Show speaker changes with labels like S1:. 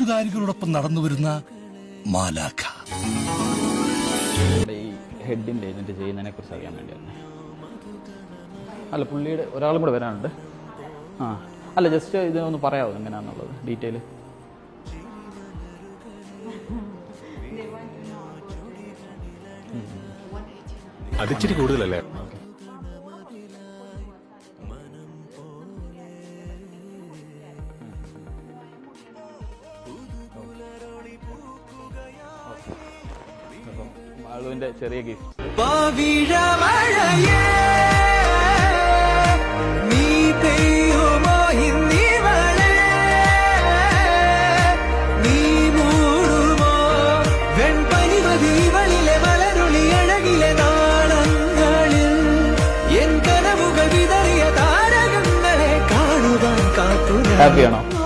S1: കൂട്ടുകാരികളോടൊപ്പം നടന്നു വരുന്ന മാലാഖ.
S2: ഈ ഹെഡിൻ്റെ ഏജൻറ്റ് ചെയ്യുന്നതിനെ കുറിച്ച് അറിയാൻ വേണ്ടിയാണ്. അല്ല, പുള്ളിയുടെ ഒരാളും കൂടെ വരാനുണ്ട്. ആ അല്ല, ജസ്റ്റ് ഇതിനൊന്ന് പറയാമോ എങ്ങനെയാണെന്നുള്ളത് ഡീറ്റെയിൽ?
S3: അതിച്ചിരി കൂടുതലല്ലേ?
S2: മാളുവിൻ്റെ ചെറിയ ഗിഫ്റ്റ്. ഹാപ്പിയാണോ?